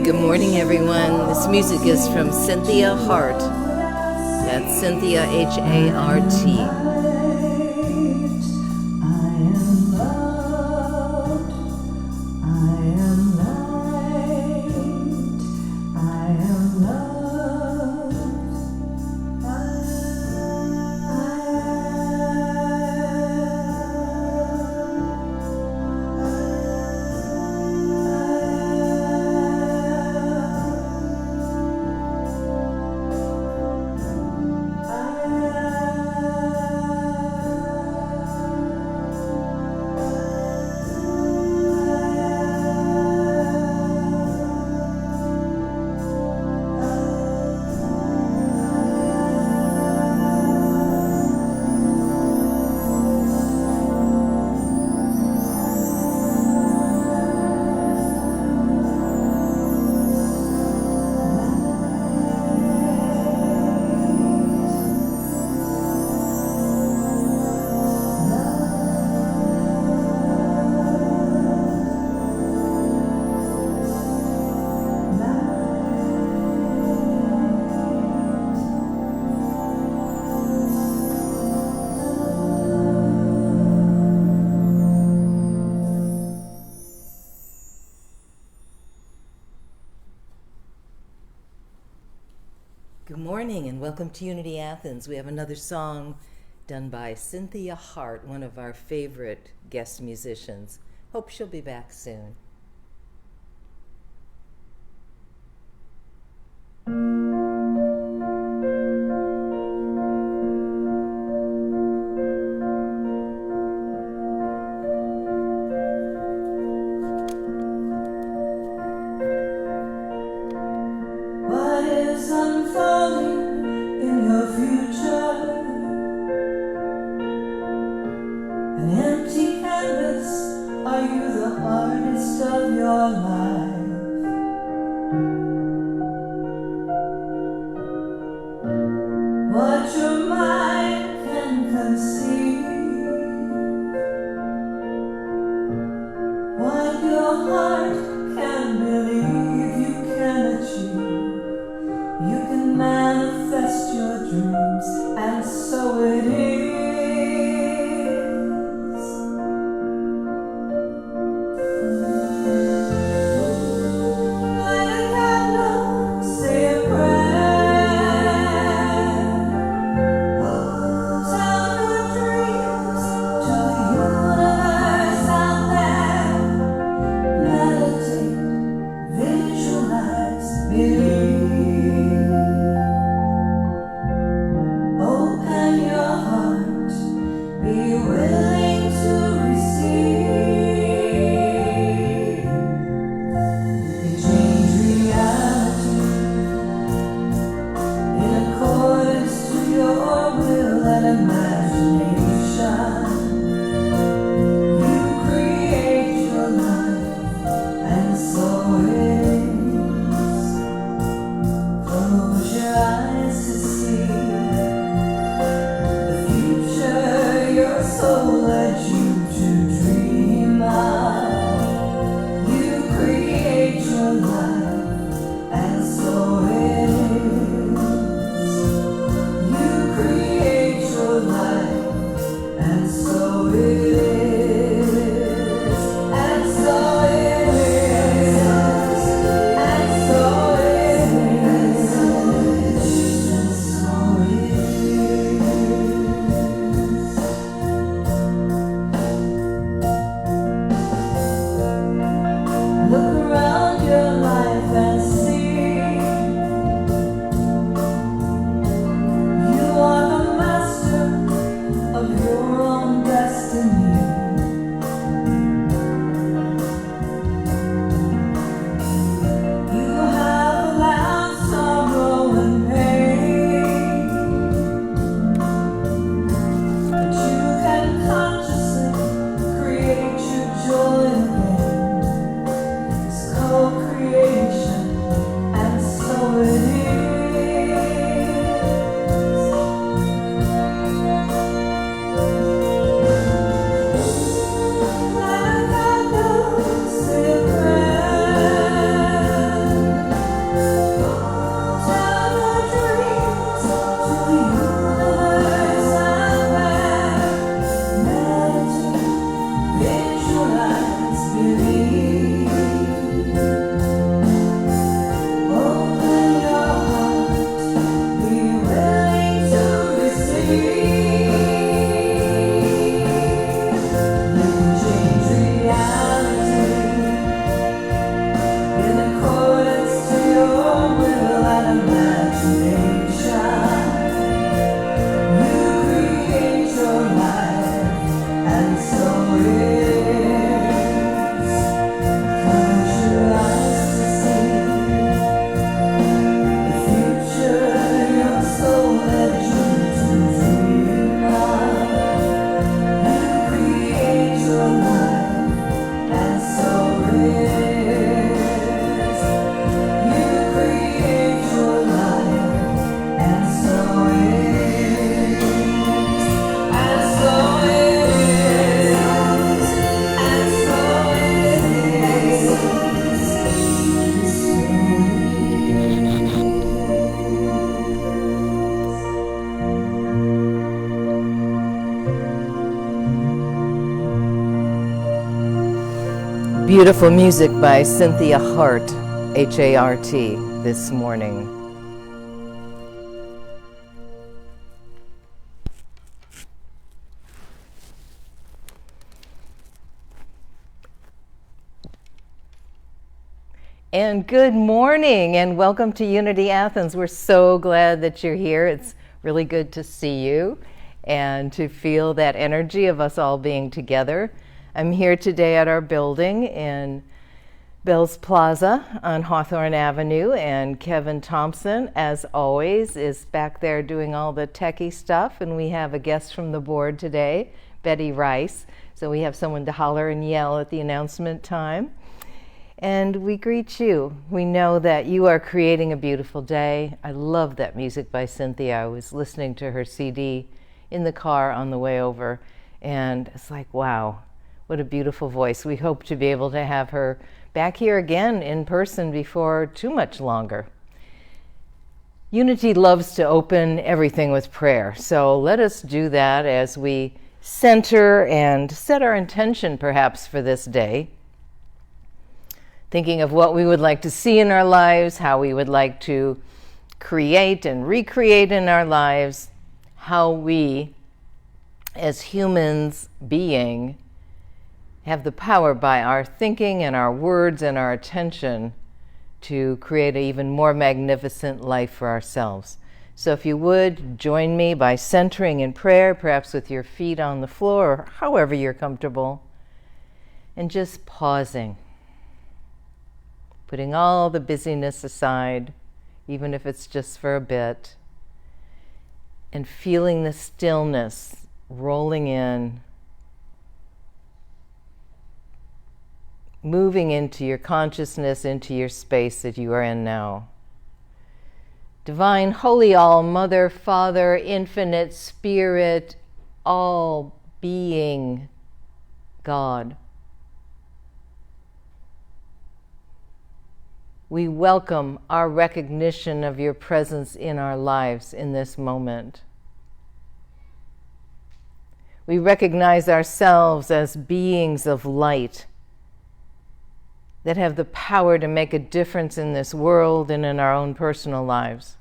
Good morning, everyone. This music is from Cynthia Hart. That's Cynthia Hart. Good morning and welcome to Unity Athens. We have another song done by Cynthia Hart, one of our favorite guest musicians. Hope she'll be back soon. What is unfolding in your future? An empty canvas, are you the artist of your life? What your mind can conceive, what your heart can believe you can achieve. You can manifest your dreams, and so it is. Light a candle, say a prayer. Tell your dreams to the universe out there. Meditate, visualize, believe. Open your heart. Beautiful music by Cynthia Hart, H-A-R-T, this morning. And good morning and welcome to Unity Athens. We're so glad that you're here. It's really good to see you and to feel that energy of us all being together. I'm here today at our building in Bell's Plaza on Hawthorne Avenue, and Kevin Thompson, as always, is back there doing all the techie stuff, and we have a guest from the board today, Betty Rice. So we have someone to holler and yell at the announcement time. And we greet you. We know that you are creating a beautiful day. I love that music by Cynthia. I was listening to her CD in the car on the way over, and it's like, wow, what a beautiful voice. We hope to be able to have her back here again in person before too much longer. Unity loves to open everything with prayer, so let us do that as we center and set our intention perhaps for this day, thinking of what we would like to see in our lives, how we would like to create and recreate in our lives, how we, as humans being, have the power by our thinking and our words and our attention to create an even more magnificent life for ourselves. So if you would, join me by centering in prayer, perhaps with your feet on the floor or however you're comfortable, and just pausing, putting all the busyness aside, even if it's just for a bit, and feeling the stillness rolling in, moving into your consciousness, into your space that you are in now. Divine, Holy All, Mother, Father, Infinite Spirit, all being God. We welcome our recognition of your presence in our lives in this moment. We recognize ourselves as beings of light that have the power to make a difference in this world and in our own personal lives.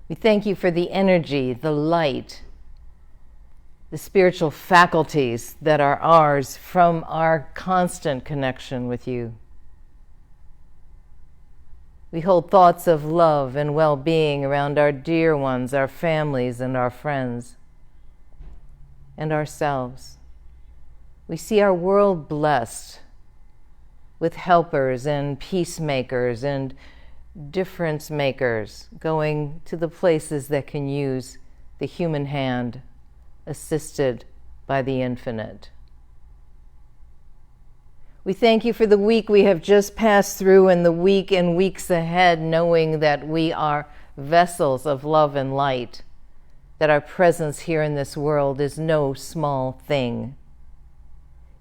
We thank you for the energy, the light, the spiritual faculties that are ours from our constant connection with you. We hold thoughts of love and well-being around our dear ones, our families and our friends, and ourselves. We see our world blessed with helpers and peacemakers and difference makers going to the places that can use the human hand assisted by the infinite. We thank you for the week we have just passed through and the week and weeks ahead, knowing that we are vessels of love and light, that our presence here in this world is no small thing.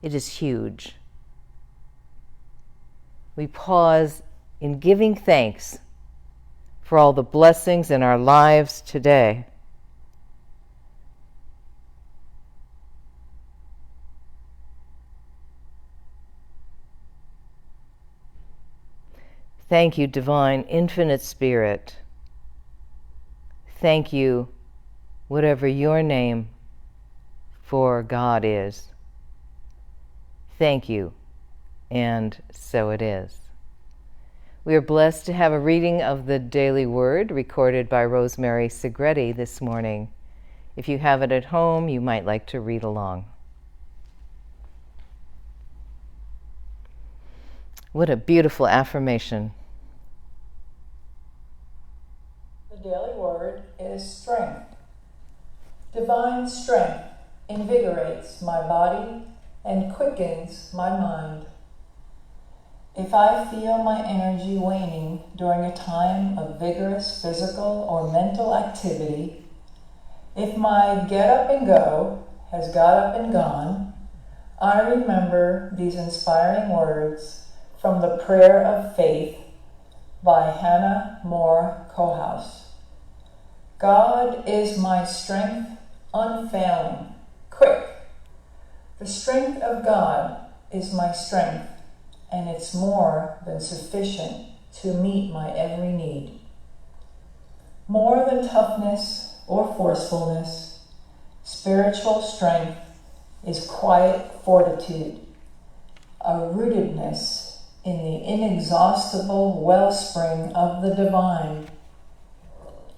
It is huge. We pause in giving thanks for all the blessings in our lives today. Thank you, Divine, Infinite Spirit. Thank you, whatever your name for God is. Thank you. And so it is. We are blessed to have a reading of the Daily Word recorded by Rosemary Segretti this morning. If you have it at home, you might like to read along. What a beautiful affirmation. The daily word is strength. Divine strength invigorates my body and quickens my mind. If I feel my energy waning during a time of vigorous physical or mental activity, if my get up and go has got up and gone, I remember these inspiring words from the Prayer of Faith by Hannah More Kohaus. God is my strength, unfailing, quick. The strength of God is my strength, and it's more than sufficient to meet my every need. More than toughness or forcefulness, spiritual strength is quiet fortitude, a rootedness in the inexhaustible wellspring of the divine.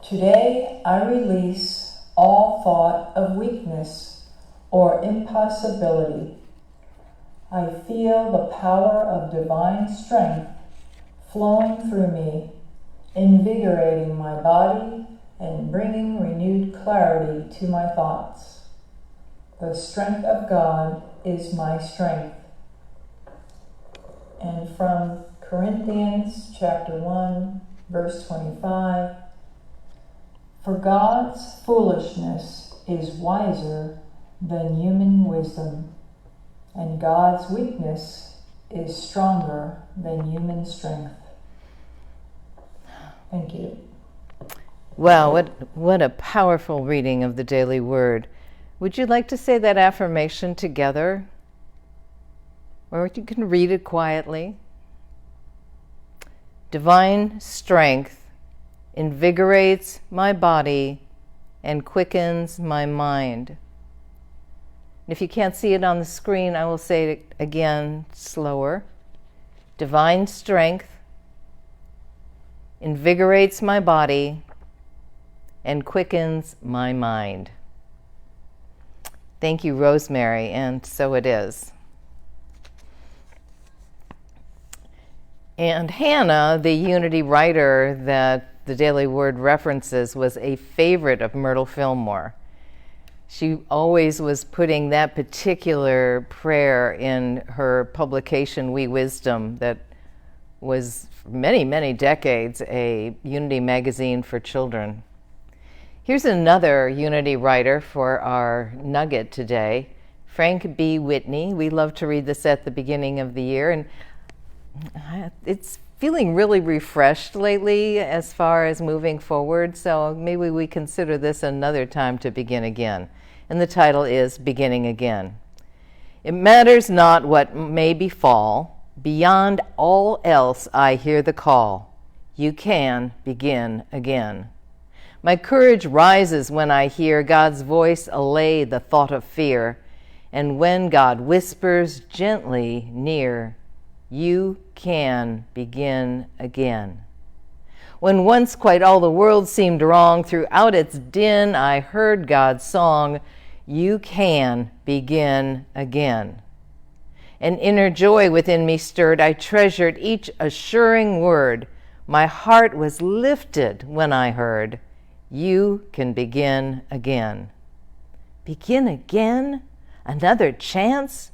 Today I release all thought of weakness or impossibility. I feel the power of divine strength flowing through me, invigorating my body and bringing renewed clarity to my thoughts. The strength of God is my strength. And from Corinthians chapter 1, verse 25, for God's foolishness is wiser than human wisdom, and God's weakness is stronger than human strength. Thank you. Wow, what a powerful reading of the daily word. Would you like to say that affirmation together? Or you can read it quietly. Divine strength invigorates my body and quickens my mind. And if you can't see it on the screen, I will say it again slower. Divine strength invigorates my body and quickens my mind. Thank you, Rosemary, and so it is. And Hannah, the Unity writer that the Daily Word references, was a favorite of Myrtle Fillmore. She always was putting that particular prayer in her publication, We Wisdom, that was for many, many decades a Unity magazine for children. Here's another Unity writer for our nugget today, Frank B. Whitney. We love to read this at the beginning of the year, and it's feeling really refreshed lately as far as moving forward, so maybe we consider this another time to begin again. And the title is Beginning Again. It matters not what may befall, beyond all else I hear the call. You can begin again. My courage rises when I hear God's voice allay the thought of fear, and when God whispers gently near, you can begin again. When once quite all the world seemed wrong, throughout its din I heard God's song, you can begin again. An inner joy within me stirred, I treasured each assuring word. My heart was lifted when I heard, you can begin again. Begin again? Another chance?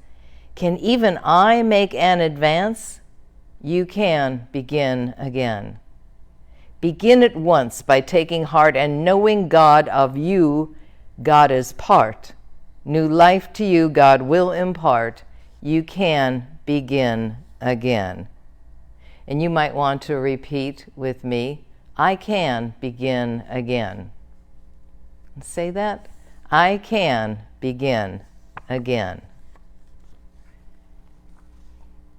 Can even I make an advance? You can begin again. Begin at once by taking heart and knowing God of you, God is part. New life to you God will impart. You can begin again. And you might want to repeat with me, I can begin again. Say that. I can begin again.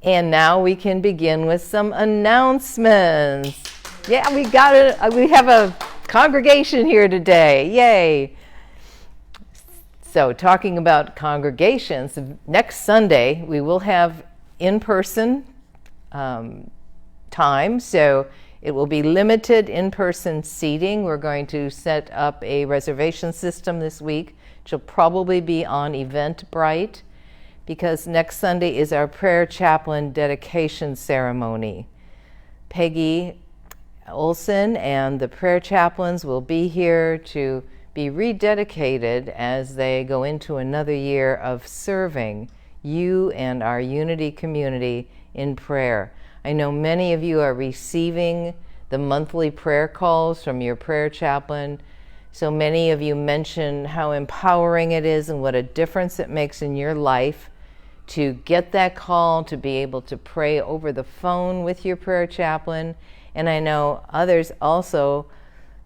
And now we can begin with some announcements. Yeah, we have a congregation here today. Yay. So talking about congregations, next Sunday we will have in-person time. So it will be limited in-person seating. We're going to set up a reservation system this week, which will probably be on Eventbrite, because next Sunday is our prayer chaplain dedication ceremony. Peggy Olson and the prayer chaplains will be here to be rededicated as they go into another year of serving you and our Unity community in prayer. I know many of you are receiving the monthly prayer calls from your prayer chaplain. So many of you mention how empowering it is and what a difference it makes in your life to get that call, to be able to pray over the phone with your prayer chaplain. And I know others also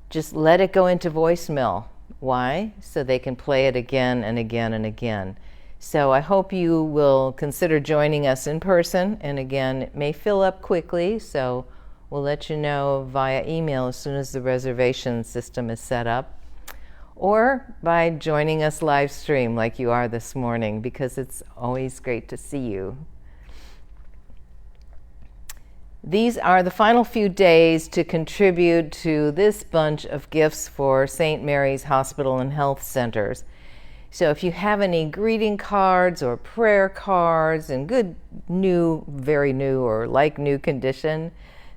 just let it go into voicemail. Why? So they can play it again and again and again. So I hope you will consider joining us in person. And again, it may fill up quickly, so we'll let you know via email as soon as the reservation system is set up, or by joining us live stream like you are this morning, because it's always great to see you. These are the final few days to contribute to this bunch of gifts for St. Mary's Hospital and Health Centers. So if you have any greeting cards or prayer cards in good, new, very new, or like new condition,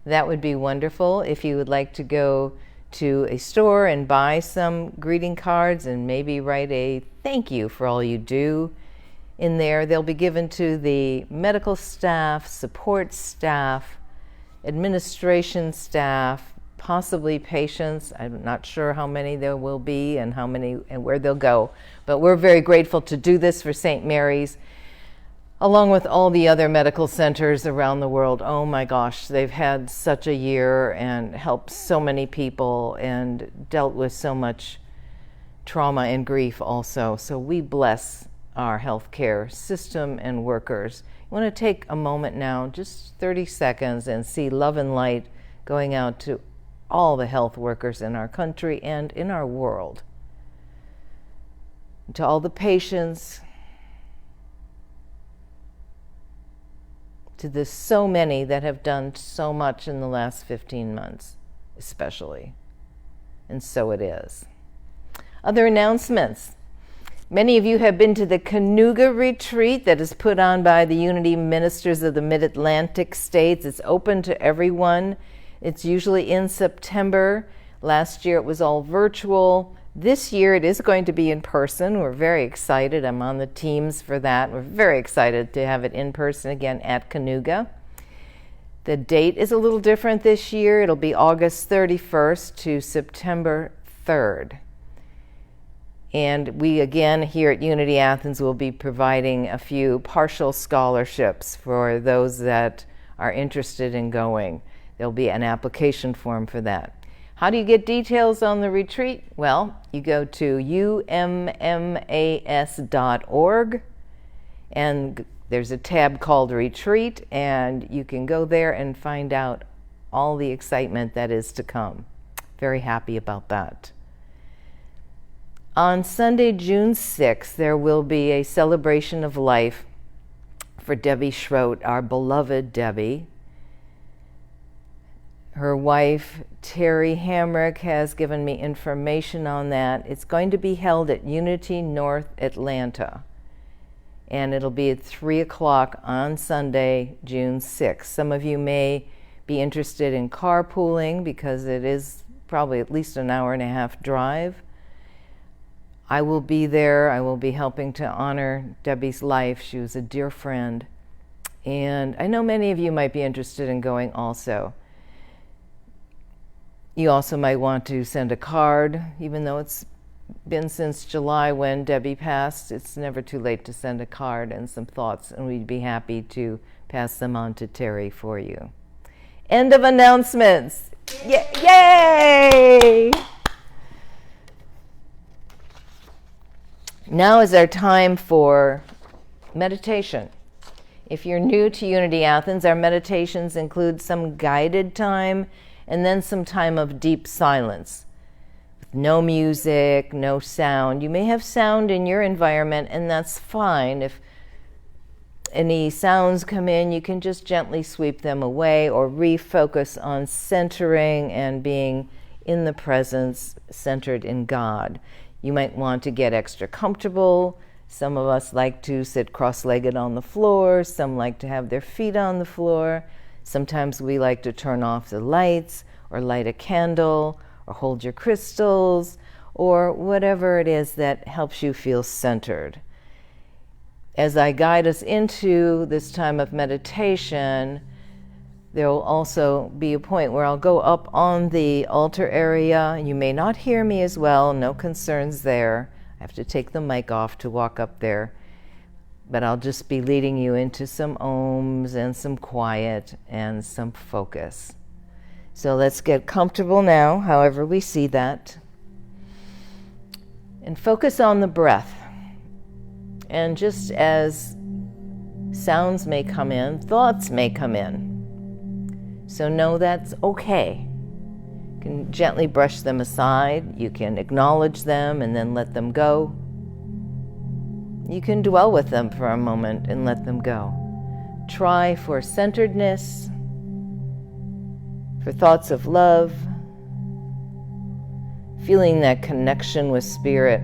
that would be wonderful. If you would like to go to a store and buy some greeting cards and maybe write a thank you for all you do in there, they'll be given to the medical staff, support staff, administration staff, possibly patients. I'm not sure how many there will be and how many and where they'll go, but we're very grateful to do this for St. Mary's, along with all the other medical centers around the world. Oh my gosh, they've had such a year and helped so many people and dealt with so much trauma and grief also. So we bless our healthcare system and workers. I want to take a moment now, just 30 seconds, and see love and light going out to all the health workers in our country and in our world. To all the patients, to the so many that have done so much in the last 15 months, especially. And so it is. Other announcements. Many of you have been to the Canoga Retreat that is put on by the Unity Ministers of the Mid-Atlantic States. It's open to everyone. It's usually in September. Last year it was all virtual. This year it is going to be in person. We're very excited. I'm on the teams for that. We're very excited to have it in person again at Canoga. The date is a little different this year. It'll be August 31st to September 3rd. And we, again, here at Unity Athens, will be providing a few partial scholarships for those that are interested in going. There'll be an application form for that. How do you get details on the retreat? Well, you go to ummas.org, and there's a tab called Retreat, and you can go there and find out all the excitement that is to come. Very happy about that. On Sunday, June 6th, there will be a celebration of life for Debbie Schroet, our beloved Debbie. Her wife, Terry Hamrick, has given me information on that. It's going to be held at Unity North Atlanta, and it'll be at 3 o'clock on Sunday, June 6th. Some of you may be interested in carpooling because it is probably at least an hour and a half drive. I will be there. I will be helping to honor Debbie's life. She was a dear friend. And I know many of you might be interested in going also. You also might want to send a card, even though it's been since July when Debbie passed. It's never too late to send a card and some thoughts, and we'd be happy to pass them on to Terry for you. End of announcements. Yay! Now is our time for meditation. If you're new to Unity Athens, our meditations include some guided time and then some time of deep silence. With no music, no sound. You may have sound in your environment, and that's fine. If any sounds come in, you can just gently sweep them away or refocus on centering and being in the presence, centered in God. You might want to get extra comfortable. Some of us like to sit cross-legged on the floor. Some like to have their feet on the floor. Sometimes we like to turn off the lights or light a candle or hold your crystals or whatever it is that helps you feel centered. As I guide us into this time of meditation, there will also be a point where I'll go up on the altar area. You may not hear me as well, no concerns there. I have to take the mic off to walk up there. But I'll just be leading you into some ohms and some quiet and some focus. So let's get comfortable now, however we see that. And focus on the breath. And just as sounds may come in, thoughts may come in. So know that's okay. You can gently brush them aside. You can acknowledge them and then let them go. You can dwell with them for a moment and let them go. Try for centeredness, for thoughts of love, feeling that connection with spirit.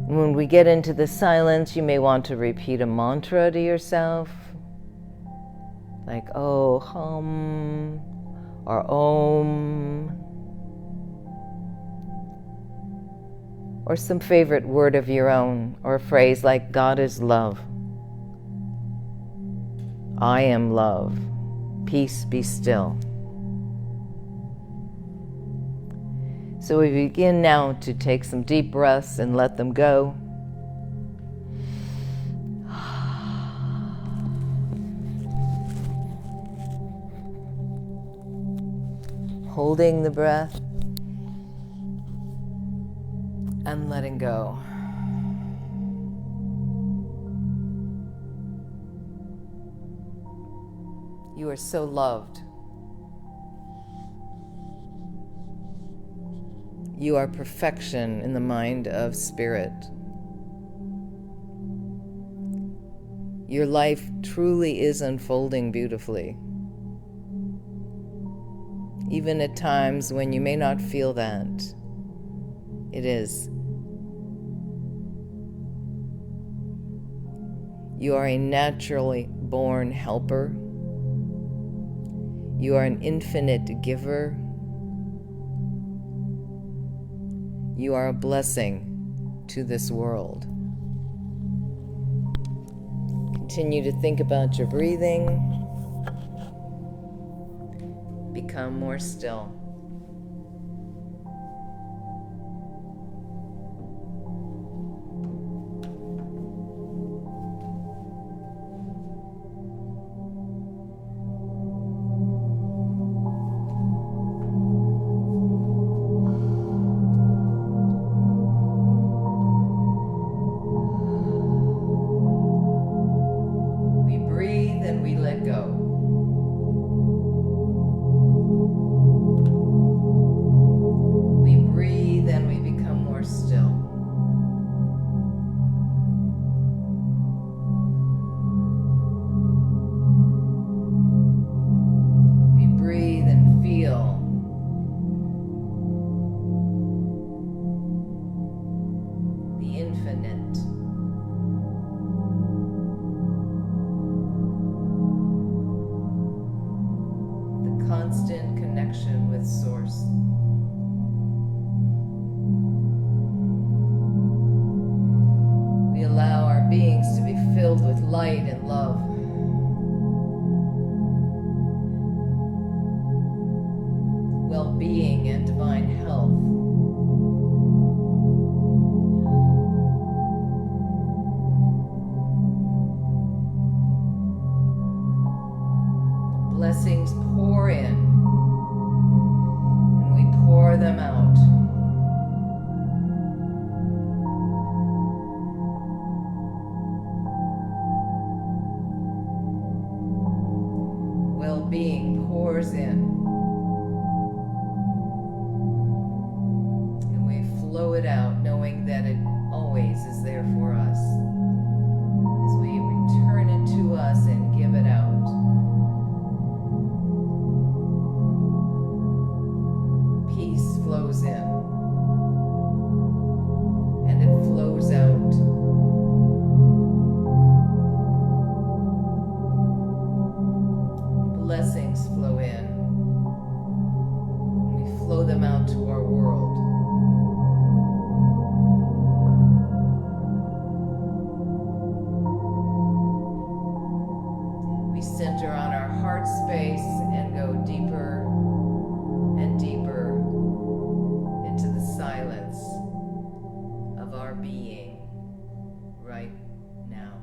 When we get into the silence, you may want to repeat a mantra to yourself, like oh, hum, or om, or some favorite word of your own, or a phrase like God is love, I am love, peace be still. So we begin now to take some deep breaths and let them go. Holding the breath and letting go. You are so loved. You are perfection in the mind of spirit. Your life truly is unfolding beautifully. Even at times when you may not feel that, it is. You are a naturally born helper. You are an infinite giver. You are a blessing to this world. Continue to think about your breathing. Become more still. Constant connection with Source. We allow our beings to be filled with light and love. Well-being and divine health. Blessings pour in, and we pour them out. Well-being pours in, and we flow it out, knowing that it always is there for us as we return it to us and give it out. Peace flows in, and it flows out. Blessings flow in, and we flow them out to our world. We center on our heart space and go deeper and deeper into the silence of our being right now.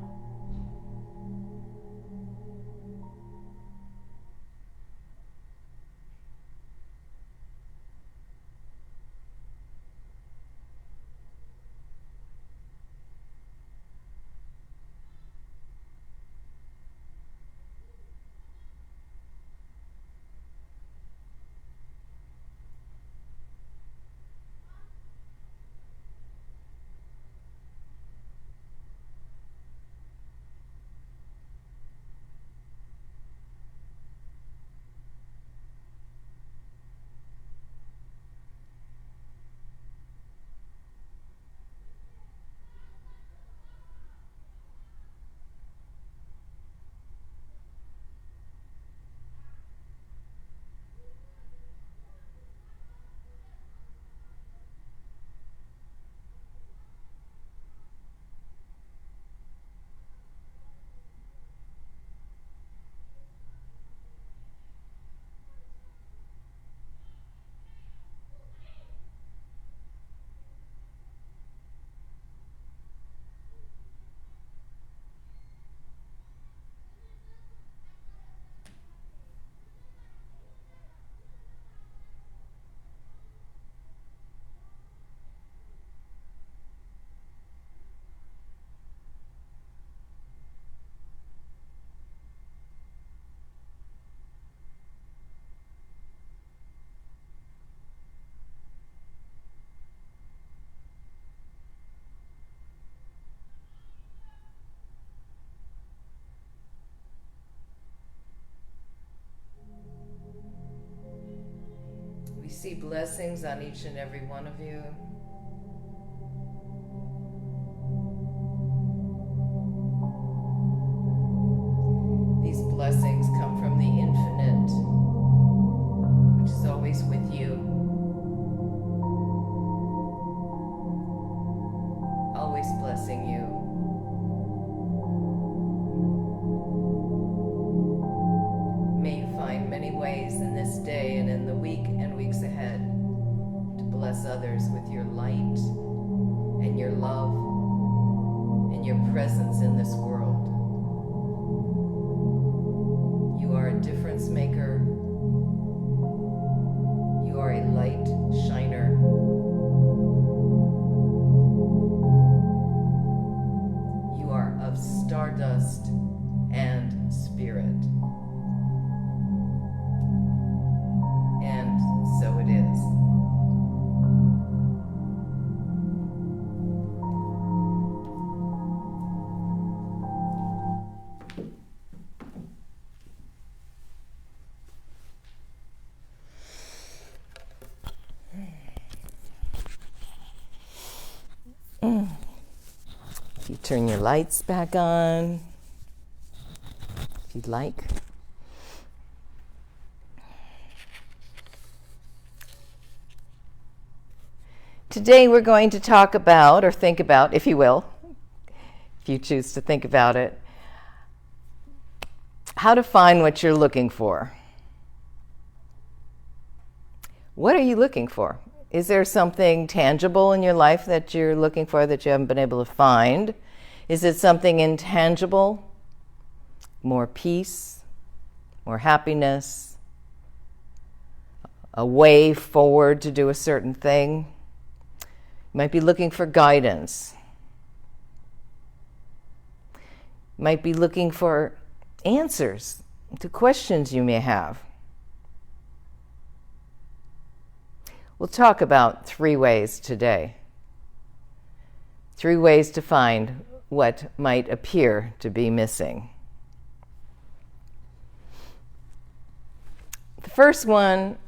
see blessings on each and every one of you. These blessings come from the infinite, which is always with you. Always blessing you. May you find many ways in this day and in the week and weeks ahead to bless others with your light and your love and your presence in this world. You are a difference maker. You are a light shiner. You are of stardust and spirit. And so it is. If you turn your lights back on, if you'd like. Today we're going to talk about, or think about, if you will, if you choose to think about it, how to find what you're looking for. What are you looking for? Is there something tangible in your life that you're looking for that you haven't been able to find? Is it something intangible? More peace, more happiness, a way forward to do a certain thing? You might be looking for guidance. You might be looking for answers to questions you may have. We'll talk about 3 ways today. 3 ways to find what might appear to be missing. The first one,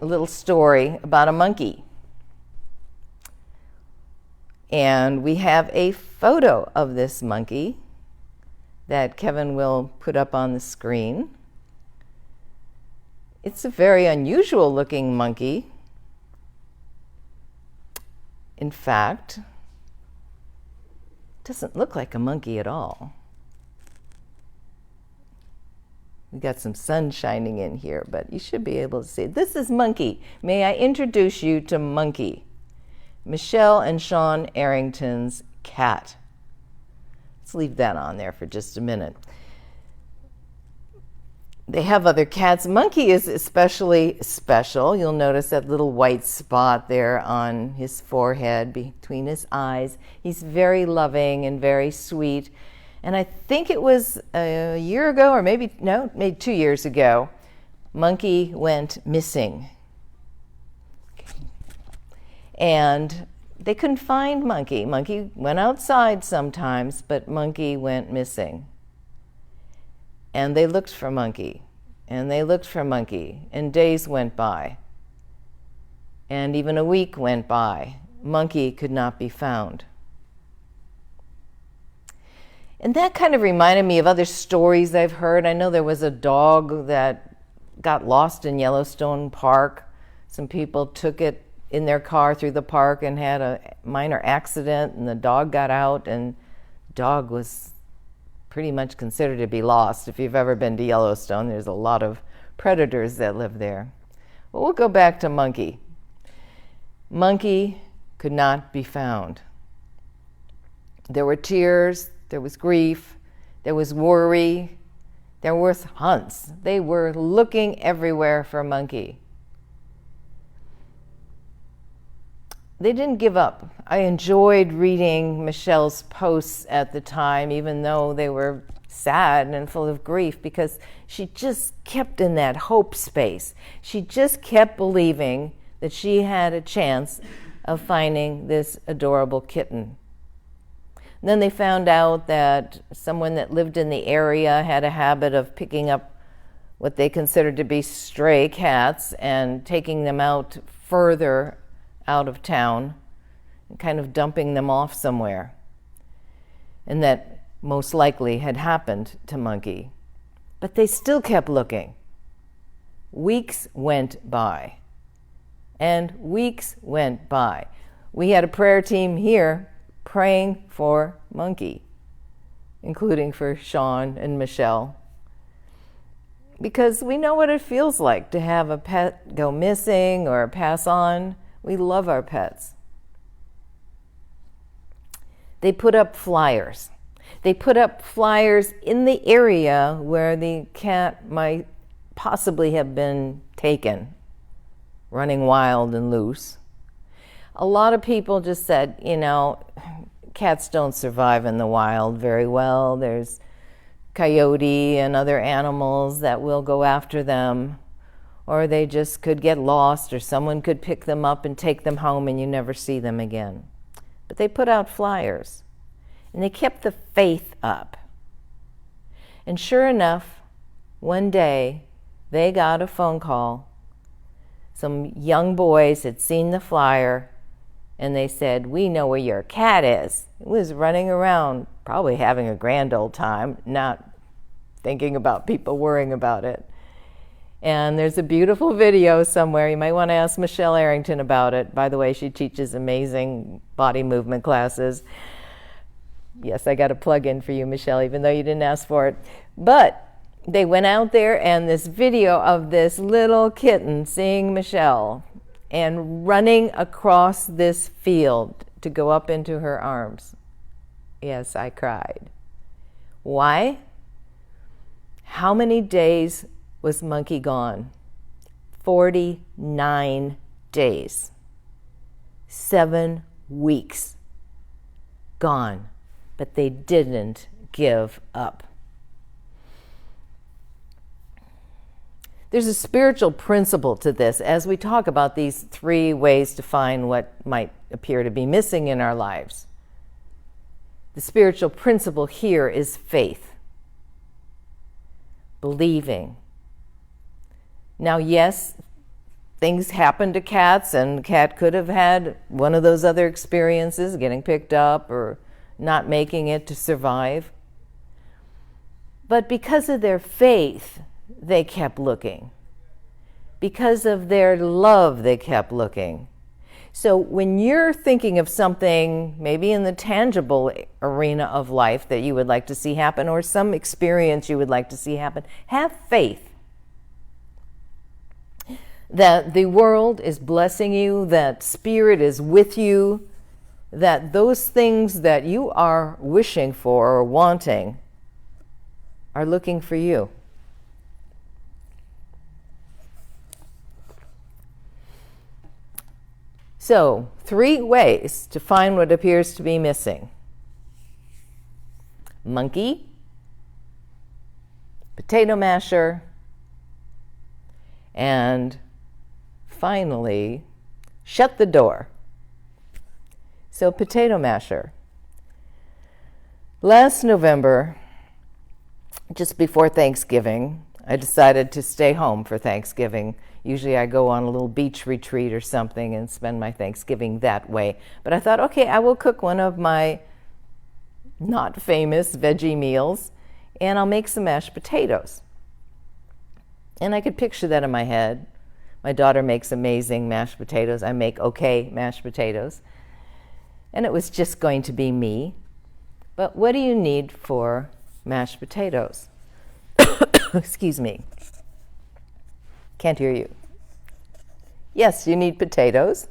a little story about a monkey. And we have a photo of this monkey that Kevin will put up on the screen. It's a very unusual looking monkey. In fact, it doesn't look like a monkey at all. We got some sun shining in here, but you should be able to see. This is Monkey. May I introduce you to Monkey, Michelle and Sean Arrington's cat. Let's leave that on there for just a minute. They have other cats. Monkey is especially special. You'll notice that little white spot there on his forehead between his eyes. He's very loving and very sweet. And I think it was a year ago, or maybe 2 years ago, Monkey went missing. And they couldn't find Monkey. Monkey went outside sometimes, but Monkey went missing. And they looked for Monkey, and they looked for Monkey, and days went by. And even a week went by. Monkey could not be found. And that kind of reminded me of other stories I've heard. I know there was a dog that got lost in Yellowstone Park. Some people took it in their car through the park and had a minor accident, and the dog got out, and the dog was pretty much considered to be lost. If you've ever been to Yellowstone, there's a lot of predators that live there. Well, we'll go back to Monkey. Monkey could not be found. There were tears, there was grief, there was worry, there was hunts. They were looking everywhere for Monkey. They didn't give up. I enjoyed reading Michelle's posts at the time, even though they were sad and full of grief, because she just kept in that hope space. She just kept believing that she had a chance of finding this adorable kitten. And then they found out that someone that lived in the area had a habit of picking up what they considered to be stray cats and taking them out further out of town and kind of dumping them off somewhere. And that most likely had happened to Monkey. But they still kept looking. Weeks went by. And weeks went by. We had a prayer team here praying for Monkey, including for Sean and Michelle. Because we know what it feels like to have a pet go missing or pass on. We love our pets. They put up flyers. They put up flyers in the area where the cat might possibly have been taken, running wild and loose. A lot of people just said, cats don't survive in the wild very well. There's coyote and other animals that will go after them, or they just could get lost, or someone could pick them up and take them home and you never see them again. But they put out flyers, and they kept the faith up. And sure enough, one day they got a phone call. Some young boys had seen the flyer, and they said, "We know where your cat is." It was running around, probably having a grand old time, not thinking about people worrying about it. And there's a beautiful video somewhere. You might want to ask Michelle Arrington about it. By the way, she teaches amazing body movement classes. Yes, I got a plug in for you, Michelle, even though you didn't ask for it. But they went out there, and this video of this little kitten seeing Michelle and running across this field to go up into her arms. Yes, I cried. Why? How many days was Monkey gone? 49 days. 7 weeks. Gone. But they didn't give up. There's a spiritual principle to this as we talk about these 3 ways to find what might appear to be missing in our lives. The spiritual principle here is faith. Believing. Now, yes, things happen to cats, and the cat could have had one of those other experiences, getting picked up or not making it to survive. But because of their faith, they kept looking. Because of their love, they kept looking. So when you're thinking of something, maybe in the tangible arena of life that you would like to see happen, or some experience you would like to see happen, have faith that the world is blessing you, that Spirit is with you, that those things that you are wishing for or wanting are looking for you. So, 3 ways to find what appears to be missing. Monkey, potato masher, and finally, shut the door. So, potato masher. Last November, just before Thanksgiving, I decided to stay home for Thanksgiving. Usually I go on a little beach retreat or something and spend my Thanksgiving that way. But I thought, okay, I will cook one of my not famous veggie meals, and I'll make some mashed potatoes. And I could picture that in my head. My daughter makes amazing mashed potatoes. I make okay mashed potatoes. And it was just going to be me. But what do you need for mashed potatoes? Excuse me. Can't hear you. Yes, you need potatoes.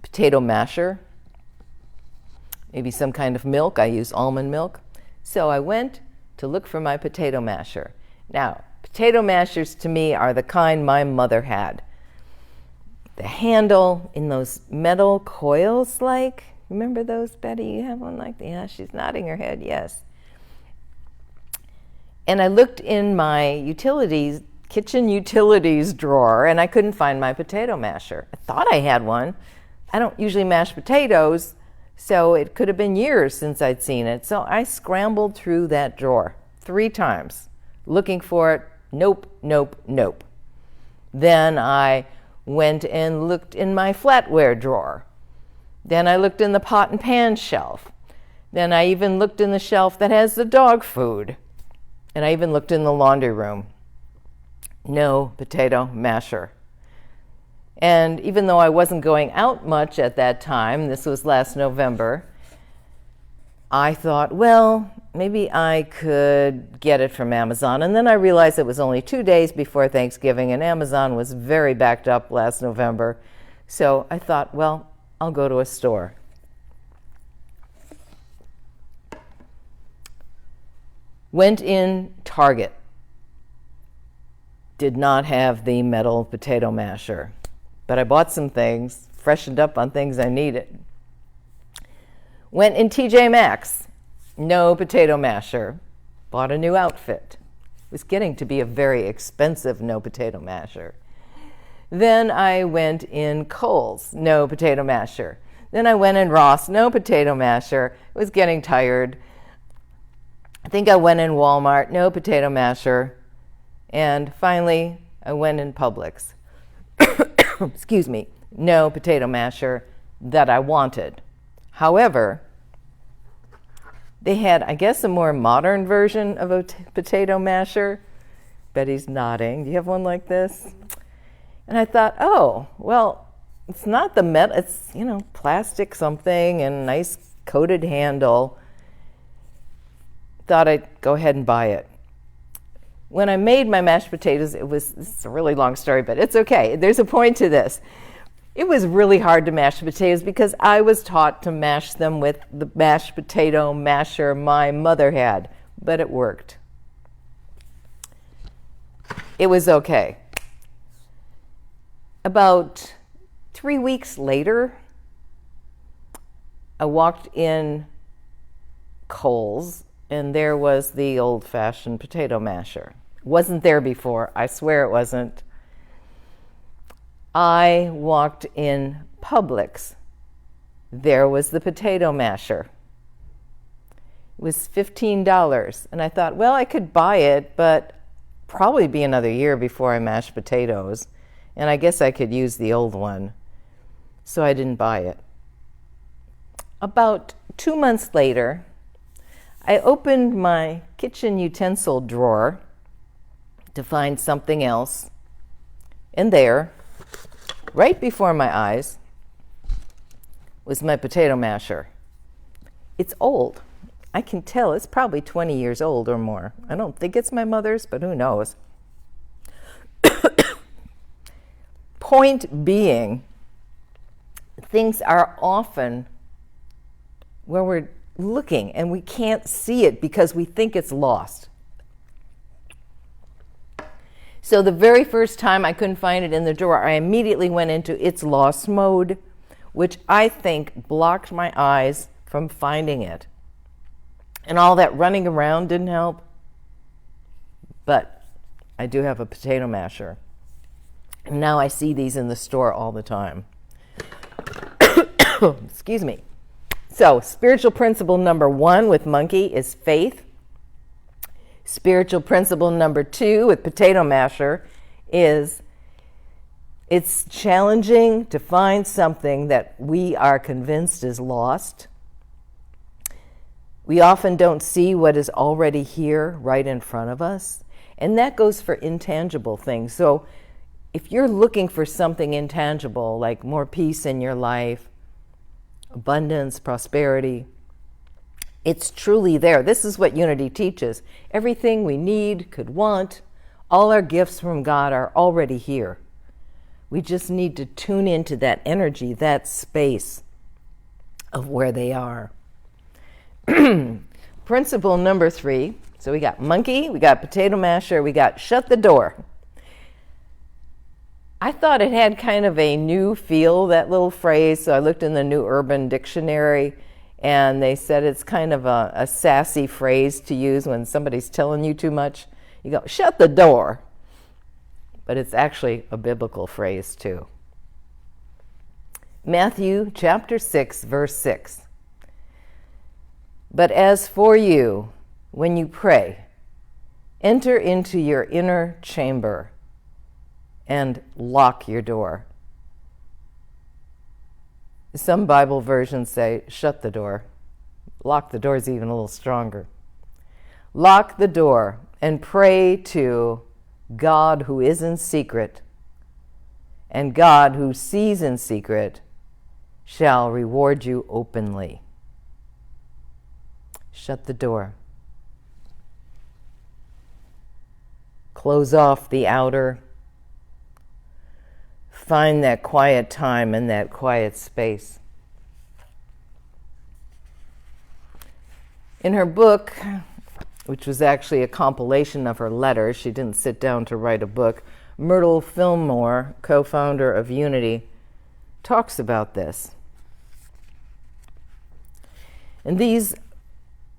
Potato masher. Maybe some kind of milk. I use almond milk. So I went to look for my potato masher. Now, potato mashers to me are the kind my mother had. The handle in those metal coils, like, remember those, Betty? You have one like that? Yeah, she's nodding her head, yes. And I looked in my kitchen utilities drawer, and I couldn't find my potato masher. I thought I had one. I don't usually mash potatoes, So it could have been years since I'd seen it. So I scrambled through that drawer 3 times, looking for it. Nope, nope, nope. Then I went and looked in my flatware drawer. Then I looked in the pot and pan shelf. Then I even looked in the shelf that has the dog food. And I even looked in the laundry room. No potato masher. And even though I wasn't going out much at that time, this was last November, I thought, well, maybe I could get it from Amazon. And then I realized it was only 2 days before Thanksgiving, and Amazon was very backed up last November. So I thought, well, I'll go to a store. Went in Target. Did not have the metal potato masher, but I bought some things, freshened up on things I needed. Went in TJ Maxx. No potato masher. Bought a new outfit. It was getting to be a very expensive no potato masher. Then I went in Kohl's. No potato masher. Then I went in Ross. No potato masher. It was getting tired. I think I went in Walmart. No potato masher. And finally, I went in Publix. Excuse me. No potato masher that I wanted. However, they had, I guess, a more modern version of a potato masher. Betty's nodding. Do you have one like this? And I thought, oh, well, it's not the metal, it's, plastic something and nice coated handle. Thought I'd go ahead and buy it. When I made my mashed potatoes, it's a really long story, but it's okay. There's a point to this. It was really hard to mash potatoes because I was taught to mash them with the mashed potato masher my mother had, but it worked. It was okay. About 3 weeks later, I walked in Kohl's, and there was the old-fashioned potato masher. Wasn't there before. I swear it wasn't. I walked in Publix. There was the potato masher. It was $15. And I thought, well, I could buy it, but probably be another year before I mashed potatoes. And I guess I could use the old one. So I didn't buy it. About 2 months later, I opened my kitchen utensil drawer to find something else. And there, right before my eyes, was my potato masher. It's old. I can tell it's probably 20 years old or more. I don't think it's my mother's, but who knows? Point being, things are often where we're looking and we can't see it because we think it's lost. So the very first time I couldn't find it in the drawer, I immediately went into it's lost mode, which I think blocked my eyes from finding it. And all that running around didn't help. But I do have a potato masher. And now I see these in the store all the time. Excuse me. So, spiritual principle number 1 with monkey is faith. Spiritual principle number 2 with potato masher is it's challenging to find something that we are convinced is lost. We often don't see what is already here right in front of us. And that goes for intangible things. So if you're looking for something intangible, like more peace in your life, abundance, prosperity, it's truly there. This is what unity teaches. Everything we need, could want, all our gifts from God are already here. We just need to tune into that energy, that space of where they are. Principle number 3. So we got monkey, we got potato masher, we got shut the door. I thought it had kind of a new feel, that little phrase, so I looked in the New Urban Dictionary, and they said it's kind of a sassy phrase to use when somebody's telling you too much. You go, shut the door. But it's actually a biblical phrase too. Matthew chapter 6, verse 6. But as for you, when you pray, enter into your inner chamber and lock your door. Some Bible versions say, shut the door. Lock the door is even a little stronger. Lock the door and pray to God who is in secret, and God who sees in secret shall reward you openly. Shut the door. Close off the outer. Find that quiet time and that quiet space. In her book, which was actually a compilation of her letters, she didn't sit down to write a book, Myrtle Fillmore, co-founder of Unity, talks about this. And these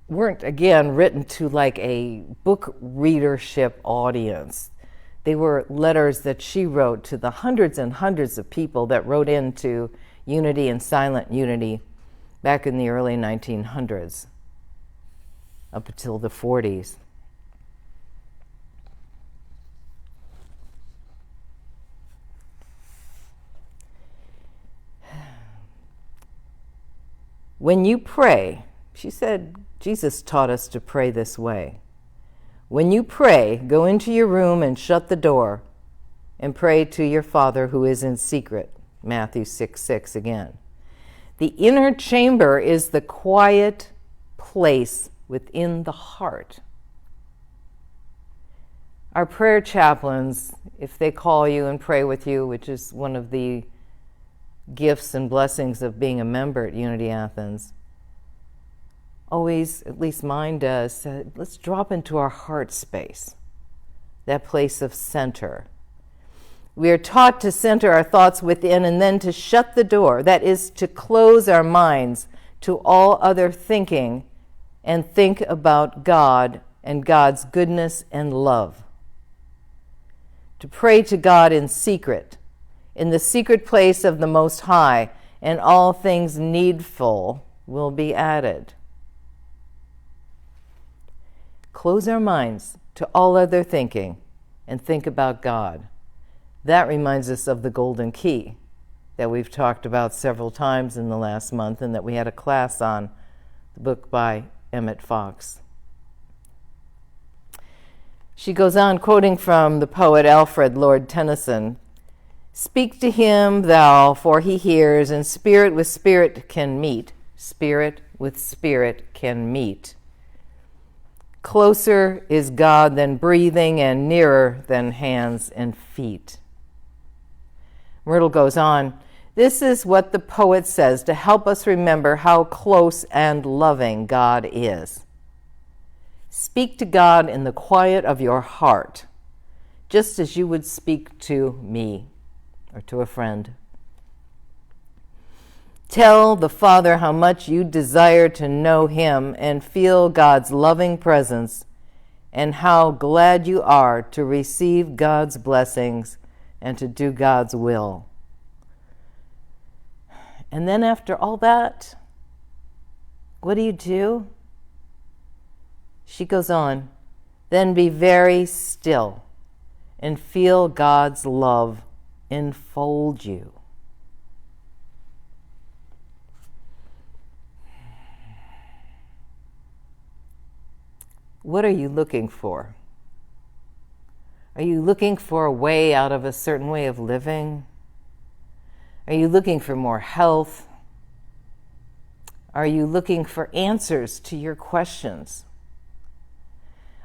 weren't, again, written to like a book readership audience. They were letters that she wrote to the hundreds and hundreds of people that wrote into Unity and Silent Unity back in the early 1900s, up until the 40s. When you pray, she said, Jesus taught us to pray this way. When you pray, go into your room and shut the door and pray to your Father who is in secret. Matthew 6:6 again. The inner chamber is the quiet place within the heart. Our prayer chaplains, if they call you and pray with you, which is one of the gifts and blessings of being a member at Unity Athens, always, at least mine does, let's drop into our heart space, that place of center. We are taught to center our thoughts within and then to shut the door, that is, to close our minds to all other thinking and think about God and God's goodness and love. To pray to God in secret, in the secret place of the Most High, and all things needful will be added. Close our minds to all other thinking and think about God. That reminds us of the golden key that we've talked about several times in the last month and that we had a class on, the book by Emmett Fox. She goes on, quoting from the poet Alfred Lord Tennyson, "Speak to him, thou, for he hears, and spirit with spirit can meet. Spirit with spirit can meet. Closer is God than breathing, and nearer than hands and feet." Myrtle goes on, "This is what the poet says to help us remember how close and loving God is. Speak to God in the quiet of your heart, just as you would speak to me or to a friend. Tell the Father how much you desire to know him and feel God's loving presence, and how glad you are to receive God's blessings and to do God's will. And then after all that, what do? She goes on, then be very still and feel God's love enfold you. What are you looking for? Are you looking for a way out of a certain way of living? Are you looking for more health? Are you looking for answers to your questions?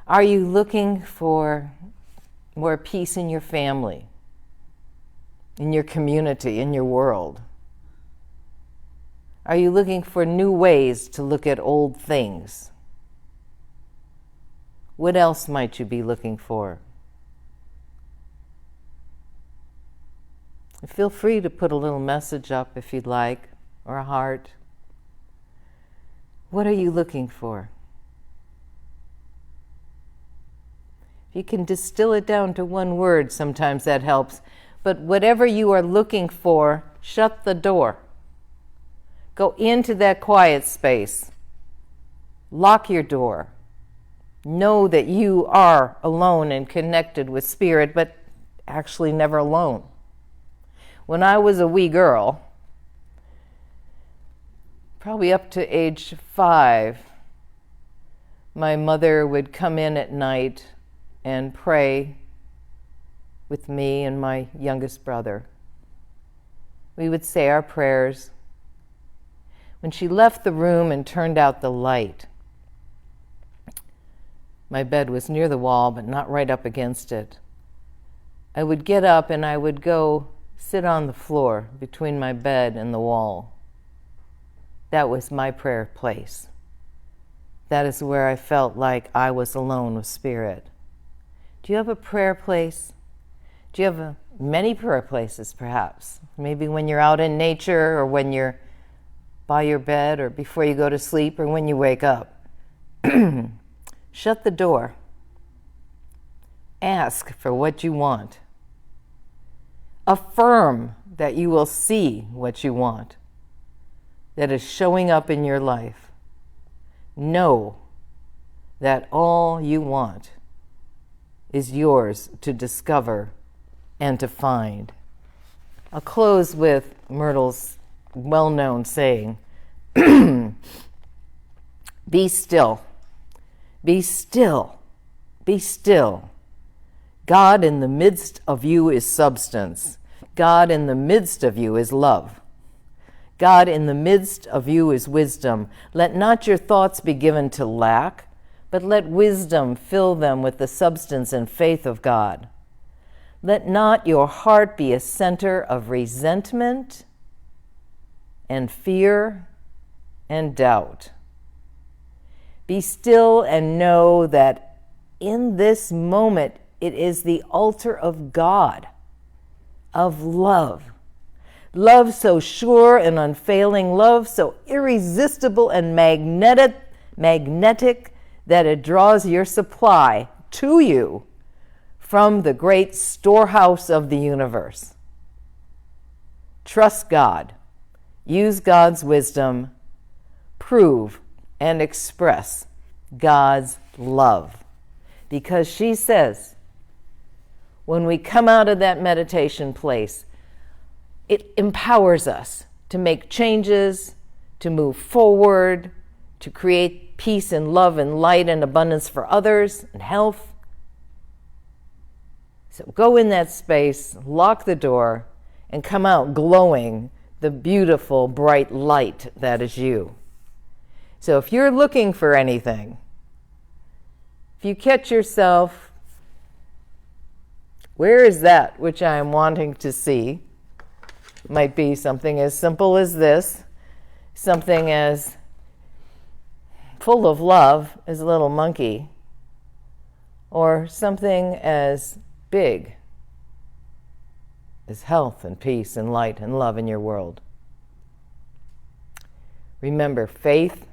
Are you looking for more peace in your family, in your community, in your world? Are you looking for new ways to look at old things? What else might you be looking for? Feel free to put a little message up if you'd like, or a heart. What are you looking for? If you can distill it down to one word, sometimes that helps. But whatever you are looking for, shut the door. Go into that quiet space Lock your door. Know that you are alone and connected with spirit, but actually never alone. When I was a wee girl, probably up to age 5, my mother would come in at night and pray with me and my youngest brother. We would say our prayers. When she left the room and turned out the light, my bed was near the wall, but not right up against it. I would get up and I would go sit on the floor between my bed and the wall. That was my prayer place. That is where I felt like I was alone with spirit. Do you have a prayer place? Do you have many prayer places, perhaps? Maybe when you're out in nature, or when you're by your bed, or before you go to sleep, or when you wake up. Shut the door. Ask for what you want. Affirm that you will see what you want, that is showing up in your life. Know that all you want is yours to discover and to find. I'll close with Myrtle's well-known saying, be still, be still, be still. God in the midst of you is substance. God in the midst of you is love. God in the midst of you is wisdom. Let not your thoughts be given to lack, but let wisdom fill them with the substance and faith of God. Let not your heart be a center of resentment and fear and doubt. Be still and know that in this moment it is the altar of God, of love. Love so sure and unfailing, love so irresistible and magnetic that it draws your supply to you from the great storehouse of the universe. Trust God. Use God's wisdom. Prove and express God's love. Because she says, when we come out of that meditation place, it empowers us to make changes, to move forward, to create peace and love and light and abundance for others and health. So go in that space, lock the door, and come out glowing the beautiful, bright light that is you. So if you're looking for anything, if you catch yourself, where is that which I am wanting to see? Might be something as simple as this, something as full of love as a little monkey, or something as big as health and peace and light and love in your world. Remember faith.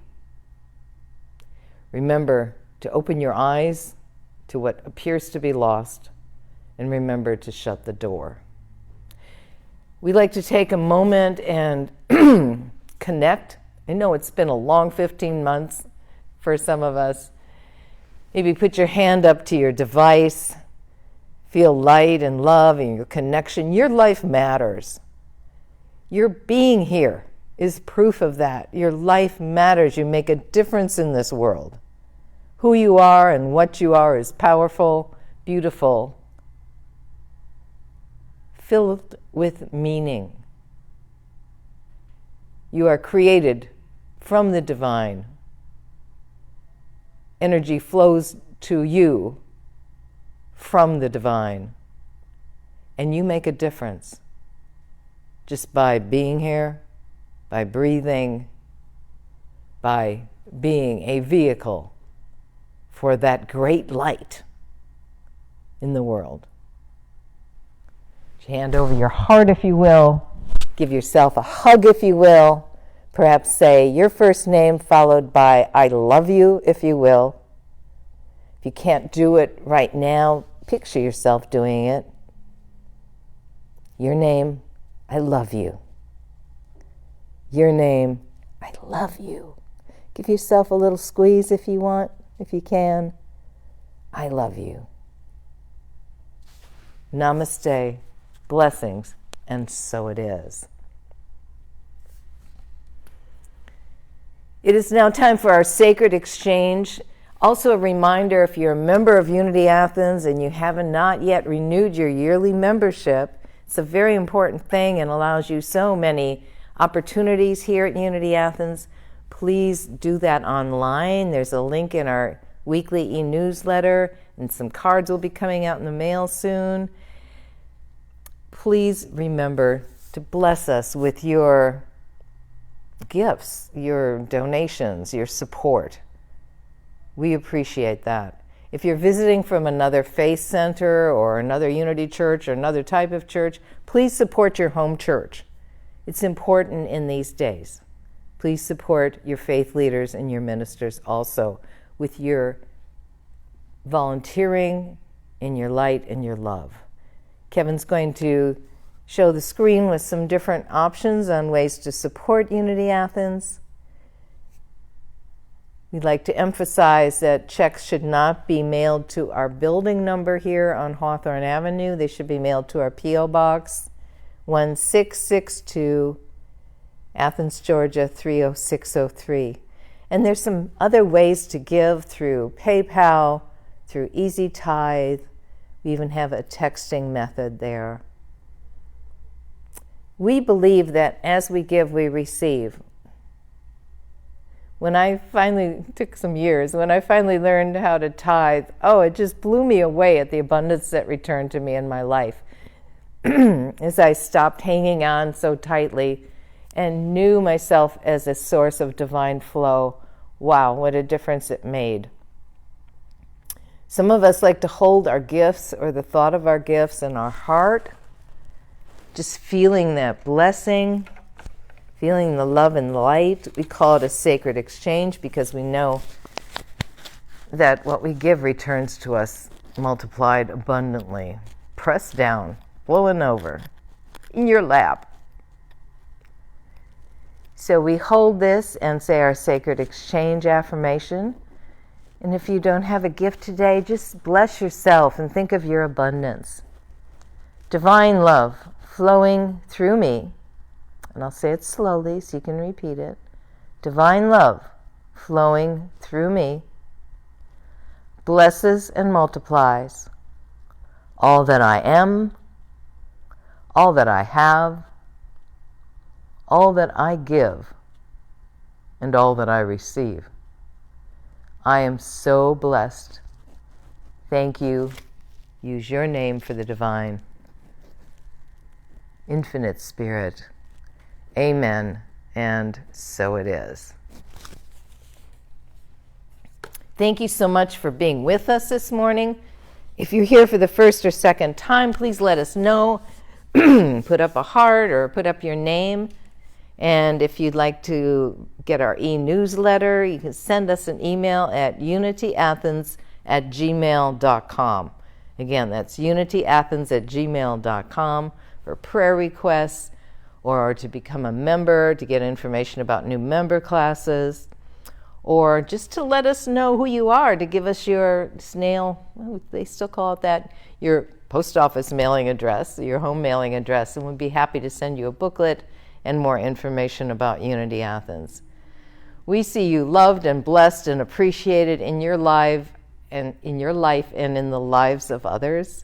Remember to open your eyes to what appears to be lost, and remember to shut the door. We like to take a moment and connect. I know it's been a long 15 months for some of us. Maybe put your hand up to your device. Feel light and love and your connection. Your life matters. Your being here is proof of that. Your life matters. You make a difference in this world. Who you are and what you are is powerful, beautiful, filled with meaning. You are created from the divine. Energy flows to you from the divine. And you make a difference just by being here, by breathing, by being a vehicle for that great light in the world. Hand over your heart, if you will. Give yourself a hug, if you will. Perhaps say your first name followed by I love you, if you will. If you can't do it right now, picture yourself doing it. Your name, I love you. Your name, I love you. Give yourself a little squeeze if you want, if you can. I love you. Namaste, blessings, and so it is. It is now time for our sacred exchange. Also a reminder, if you're a member of Unity Athens and you haven't not yet renewed your yearly membership, it's a very important thing and allows you so many opportunities here at Unity Athens. Please do that online. There's a link in our weekly e-newsletter, and some cards will be coming out in the mail soon. Please remember to bless us with your gifts, your donations, your support. We appreciate that. If you're visiting from another faith center or another Unity church or another type of church, please support your home church. It's important in these days. Please support your faith leaders and your ministers also with your volunteering and your light and your love. Kevin's going to show the screen with some different options on ways to support Unity Athens. We'd like to emphasize that checks should not be mailed to our building number here on Hawthorne Avenue. They should be mailed to our P.O. Box 1662, Athens, Georgia 30603. And there's some other ways to give through PayPal, through Easy Tithe. We even have a texting method there. We believe that as we give, we receive. When I finally, took some years, when I finally learned how to tithe, it just blew me away at the abundance that returned to me in my life. As I stopped hanging on so tightly and knew myself as a source of divine flow, wow, what a difference it made. Some of us like to hold our gifts or the thought of our gifts in our heart, just feeling that blessing, feeling the love and light. We call it a sacred exchange because we know that what we give returns to us multiplied abundantly, pressed down, blowing over, in your lap. So we hold this and say our sacred exchange affirmation. And if you don't have a gift today, just bless yourself and think of your abundance. Divine love flowing through me. And I'll say it slowly so you can repeat it. Divine love flowing through me blesses and multiplies all that I am, all that I have, all that I give, and all that I receive. I am so blessed. Thank you. Use your name for the divine. Infinite Spirit. Amen, and so it is. Thank you so much for being with us this morning. If you're here for the first or second time, please let us know. Put up a heart or put up your name. And if you'd like to get our e-newsletter, you can send us an email at unityathens@gmail.com. Again, that's unityathens@gmail.com for prayer requests, or to become a member, to get information about new member classes, or just to let us know who you are, to give us your snail, they still call it that, your post office mailing address, your home mailing address, and we'd be happy to send you a booklet and more information about Unity Athens. We see you loved and blessed and appreciated in your life and in the lives of others.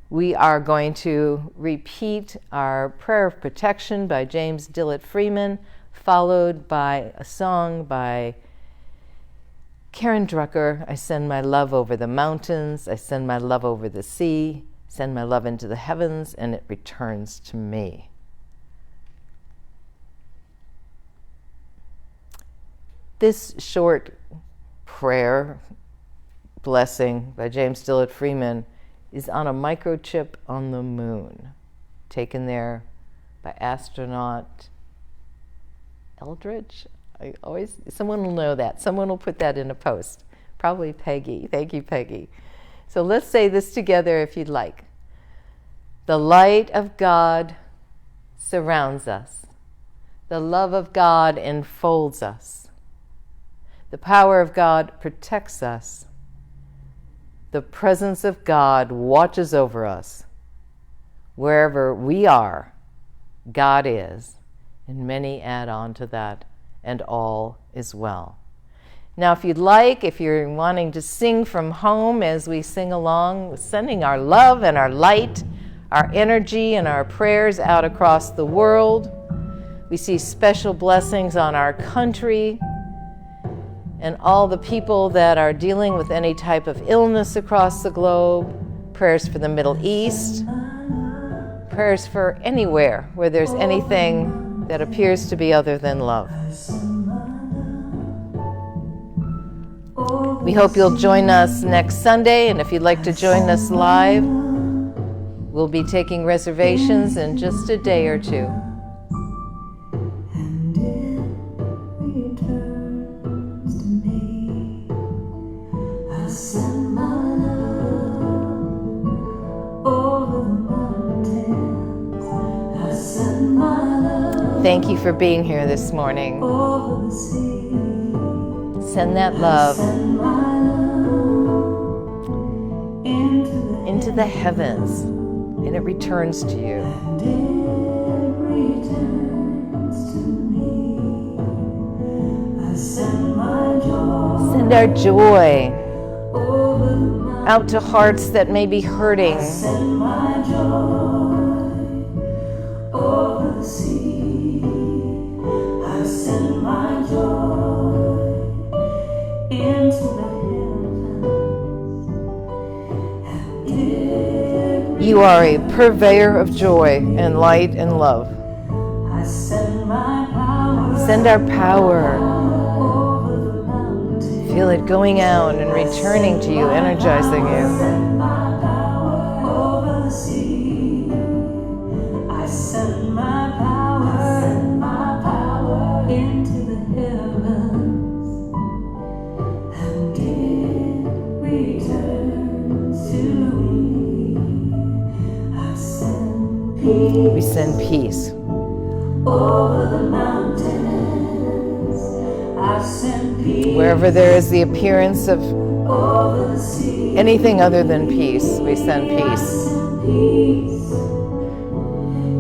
We are going to repeat our prayer of protection by James Dillett Freeman, followed by a song by Karen Drucker. I send my love over the mountains, I send my love over the sea, send my love into the heavens, and it returns to me. This short prayer blessing by James Dillett Freeman is on a microchip on the moon, taken there by astronaut Eldridge. Someone will know that. Someone will put that in a post. Probably Peggy. Thank you, Peggy. So let's say this together if you'd like. The light of God surrounds us. The love of God enfolds us. The power of God protects us. The presence of God watches over us. Wherever we are, God is. And many add on to that, and all is well. Now, if you'd like, if you're wanting to sing from home as we sing along, sending our love and our light, our energy and our prayers out across the world. We see special blessings on our country and all the people that are dealing with any type of illness across the globe. Prayers for the Middle East. Prayers for anywhere where there's anything that appears to be other than love. We hope you'll join us next Sunday, and if you'd like to join us live, we'll be taking reservations in just a day or two. And it returns to me. I send my love over the mountains. I send my love. Thank you for being here this morning. Over the sea. Send that love into the heavens, and it returns to you. And it returns to me. I send my joy. Send our joy Over the mountains. out to hearts that may be hurting. I send my joy over the sea. I send my joy into the heavens. And it You are a purveyor of joy and light and love. I send my power. Send our power. Over the mountains. Feel it going out and returning to you, energizing you. Send my power over the sea. I send my power into the heavens, and it returns to me. I send peace. We send peace. Over the mountains. I send peace. Wherever there is the appearance of Over the sea. anything other than peace, we send peace. Peace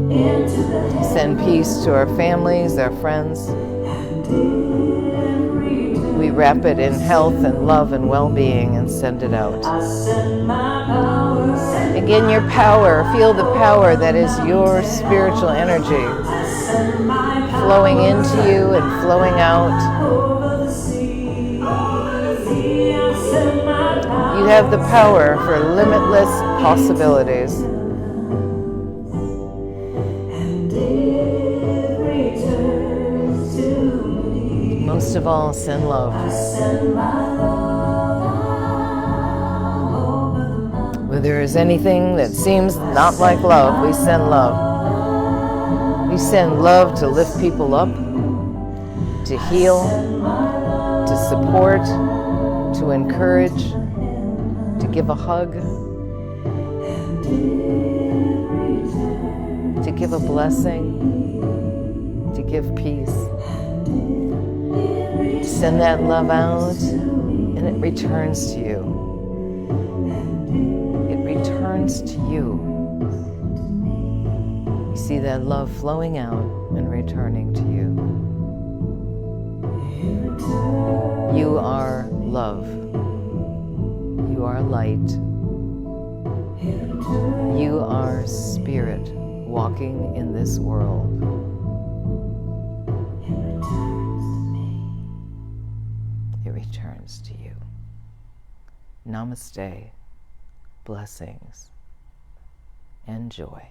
into the heavens. Send peace to our families, our friends. We wrap it in health and love and well-being and send it out. I send my power. Again, your power, feel the power that is your spiritual energy I send my power flowing into you and flowing out. over the sea. I send my power. You have the power for limitless possibilities. And it returns to me. Most of all, send love. I send my love over the mountains. Where there is anything that seems not like love, we send love. We send love to lift people up, to heal, to support, to encourage, to give a hug, to give a blessing, to give peace. Send that love out, and it returns to you. It returns to you. You see that love flowing out and returning to you. You are love. You are light. You are spirit walking in this world. It returns to you. Namaste, blessings, and joy.